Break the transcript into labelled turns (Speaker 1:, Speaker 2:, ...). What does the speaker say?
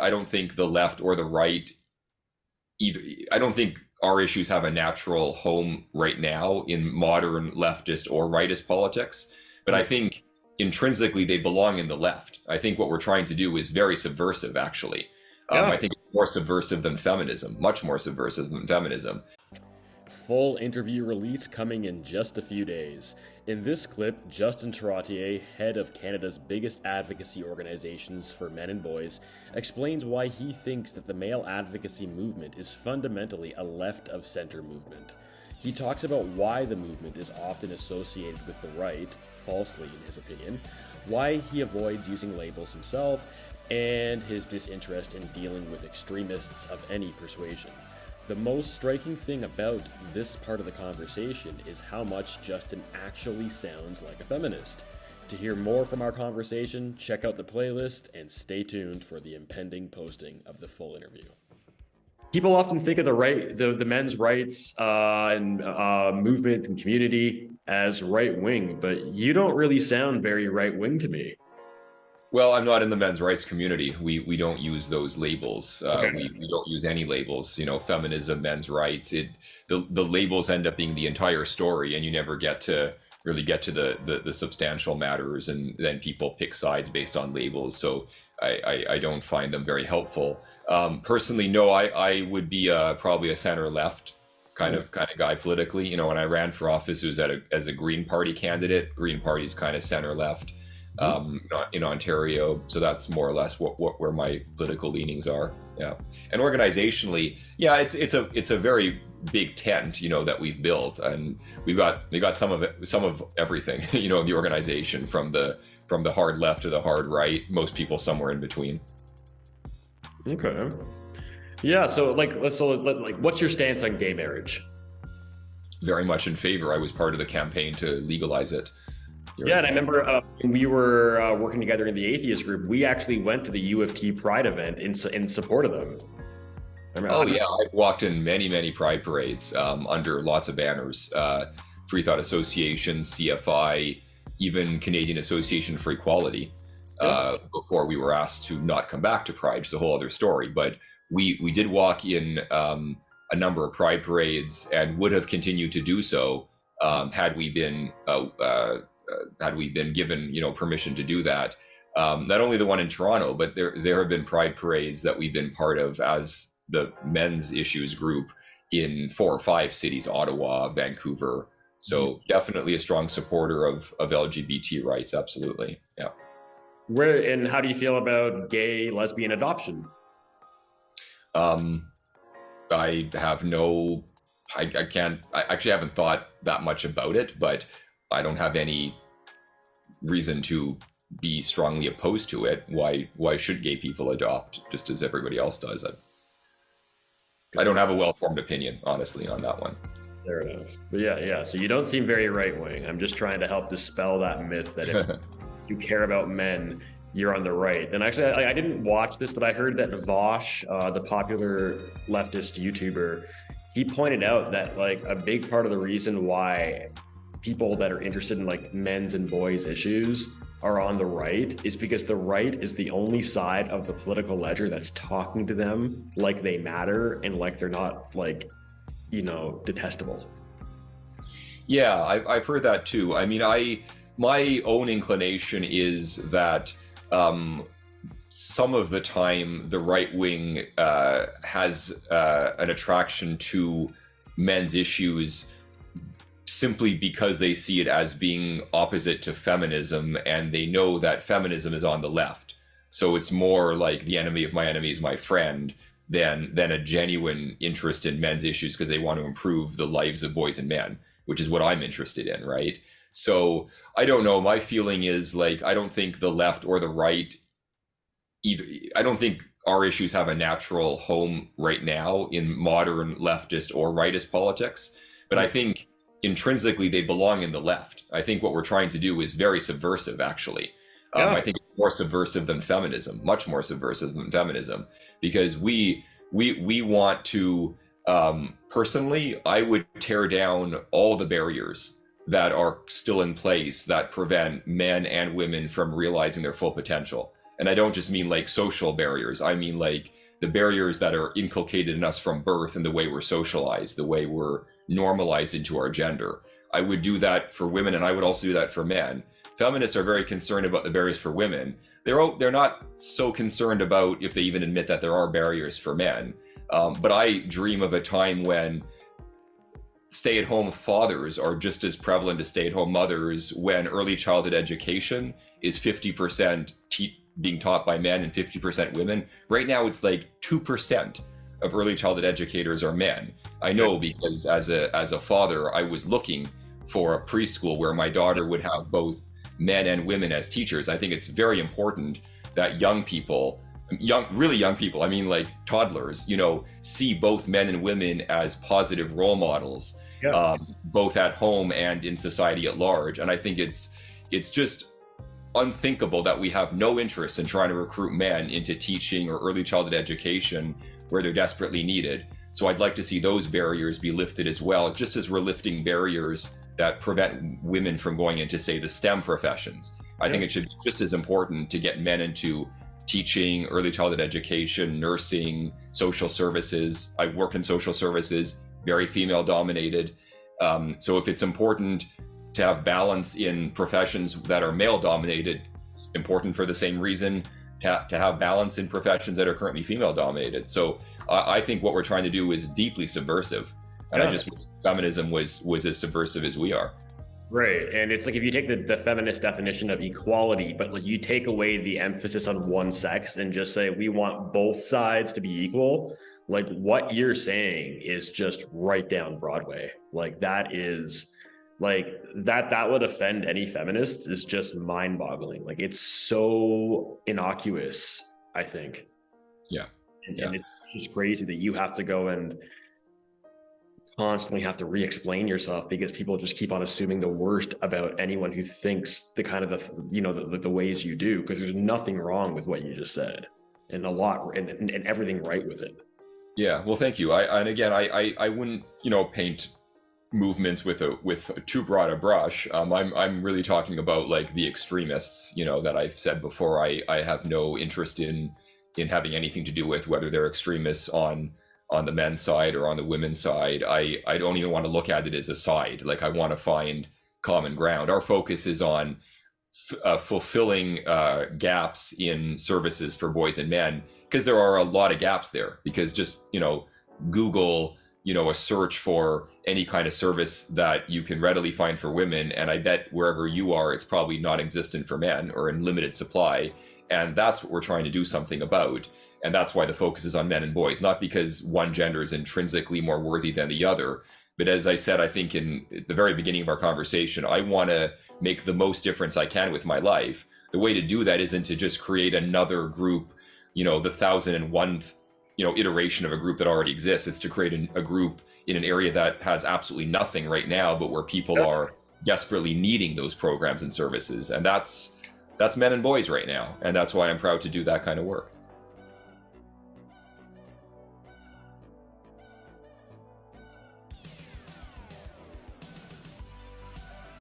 Speaker 1: I don't think the left or the right either. I don't think our issues have a natural home right now in modern leftist or rightist politics, but I think intrinsically they belong in the left. I think what we're trying to do is very subversive, actually.
Speaker 2: Yeah.
Speaker 1: I think it's more subversive than feminism, much more subversive than feminism.
Speaker 3: Full interview release coming in just a few days. In this clip, Justin Trottier, head of Canada's biggest advocacy organizations for men and boys, explains why he thinks that the male advocacy movement is fundamentally a left-of-center movement. He talks about why the movement is often associated with the right, falsely in his opinion, why he avoids using labels himself, and his disinterest in dealing with extremists of any persuasion. The most striking thing about this part of the conversation is how much Justin actually sounds like a feminist. To hear more from our conversation, check out the playlist and stay tuned for the impending posting of the full interview.
Speaker 2: People often think of the men's rights and movement and community as right wing, but you don't really sound very right wing to me.
Speaker 1: Well, I'm not in the men's rights community. We don't use those labels.
Speaker 2: Okay.
Speaker 1: We don't use any labels. Feminism, men's rights. The labels end up being the entire story, and you never get to really get to the substantial matters. And then people pick sides based on labels. So I don't find them very helpful. Personally, no. I would be probably a center left kind of guy politically. When I ran for office, it was as a Green Party candidate. Green Party's kind of center left. In Ontario, so that's more or less where my political leanings are. Yeah, and organizationally, yeah, it's a very big tent, that we've built, and we got some of everything, the organization from the hard left to the hard right. Most people somewhere in between.
Speaker 2: Okay. Yeah. So what's your stance on gay marriage?
Speaker 1: Very much in favor. I was part of the campaign to legalize it.
Speaker 2: Yeah, and I remember when we were working together in the atheist group, we actually went to the U of T Pride event in support of them.
Speaker 1: Yeah, I've walked in many Pride parades under lots of banners, Free Thought Association, CFI, even Canadian Association for Equality, before we were asked to not come back to Pride. It's a whole other story, but we did walk in a number of Pride parades and would have continued to do so had we been given, permission to do that. Not only the one in Toronto, but there have been Pride parades that we've been part of as the men's issues group in 4 or 5 cities, Ottawa, Vancouver. So definitely a strong supporter of LGBT rights. Absolutely. Yeah.
Speaker 2: And how do you feel about gay, lesbian adoption?
Speaker 1: I actually haven't thought that much about it, but I don't have any reason to be strongly opposed to it. Why should gay people adopt just as everybody else does? I don't have a well-formed opinion, honestly, on that one.
Speaker 2: Fair enough. But yeah. So you don't seem very right-wing. I'm just trying to help dispel that myth that if you care about men, you're on the right. And actually, I didn't watch this, but I heard that Vosh, the popular leftist YouTuber, he pointed out that a big part of the reason why people that are interested in men's and boys issues are on the right is because the right is the only side of the political ledger that's talking to them like they matter and like they're not detestable.
Speaker 1: Yeah, I've heard that too. I mean, my own inclination is that some of the time the right wing has an attraction to men's issues simply because they see it as being opposite to feminism, and they know that feminism is on the left. So it's more like the enemy of my enemy is my friend than a genuine interest in men's issues because they want to improve the lives of boys and men, which is what I'm interested in, right? So I don't know. My feeling is I don't think the left or the right either. I don't think our issues have a natural home right now in modern leftist or rightist politics, but I think intrinsically they belong in the left. I think what we're trying to do is very subversive, actually. I think it's more subversive than feminism, much more subversive than feminism, because we want to, personally, I would tear down all the barriers that are still in place that prevent men and women from realizing their full potential. And I don't just mean like social barriers. I mean like the barriers that are inculcated in us from birth and the way we're socialized, the way we're normalized into our gender. I would do that for women, and I would also do that for men. Feminists are very concerned about the barriers for women. They're not so concerned about if they even admit that there are barriers for men. But I dream of a time when stay-at-home fathers are just as prevalent as stay-at-home mothers, when early childhood education is 50% being taught by men and 50% women. Right now, it's like 2% of early childhood educators are men. I know, because as a father, I was looking for a preschool where my daughter would have both men and women as teachers. I think it's very important that young people, really young people, I mean like toddlers, see both men and women as positive role models, both at home and in society at large. And I think it's just unthinkable that we have no interest in trying to recruit men into teaching or early childhood education where they're desperately needed. So I'd like to see those barriers be lifted as well, just as we're lifting barriers that prevent women from going into, say, the STEM professions. I think it should be just as important to get men into teaching, early childhood education, nursing, social services. I work in social services, very female dominated. So if it's important to have balance in professions that are male dominated, it's important for the same reason to have balance in professions that are currently female dominated. So I think what we're trying to do is deeply subversive. And I just wish feminism was as subversive as we are.
Speaker 2: Right. And it's like, if you take the feminist definition of equality, but like you take away the emphasis on one sex and just say, we want both sides to be equal, like what you're saying is just right down Broadway. Like that is like, that would offend any feminists is just mind boggling. Like it's so innocuous, I think.
Speaker 1: Yeah.
Speaker 2: And it's just crazy that you have to go and constantly have to re-explain yourself because people just keep on assuming the worst about anyone who thinks the kind of the ways you do, because there's nothing wrong with what you just said and a lot and everything right with it.
Speaker 1: Yeah, well, thank you. I wouldn't paint movements with too broad a brush. I'm really talking about like the extremists, that I've said before. I have no interest in having anything to do with whether they're extremists on the men's side or on the women's side. I don't even want to look at it as a side. Like I want to find common ground. Our focus is on fulfilling gaps in services for boys and men, because there are a lot of gaps there. Because just, Google, a search for any kind of service that you can readily find for women, and I bet wherever you are, it's probably not existent for men or in limited supply. And that's what we're trying to do something about. And that's why the focus is on men and boys, not because one gender is intrinsically more worthy than the other. But as I said, I think in the very beginning of our conversation, I want to make the most difference I can with my life. The way to do that isn't to just create another group, the 1001, iteration of a group that already exists. It's to create a group in an area that has absolutely nothing right now, but where people are desperately needing those programs and services. And that's men and boys right now. And that's why I'm proud to do that kind of work.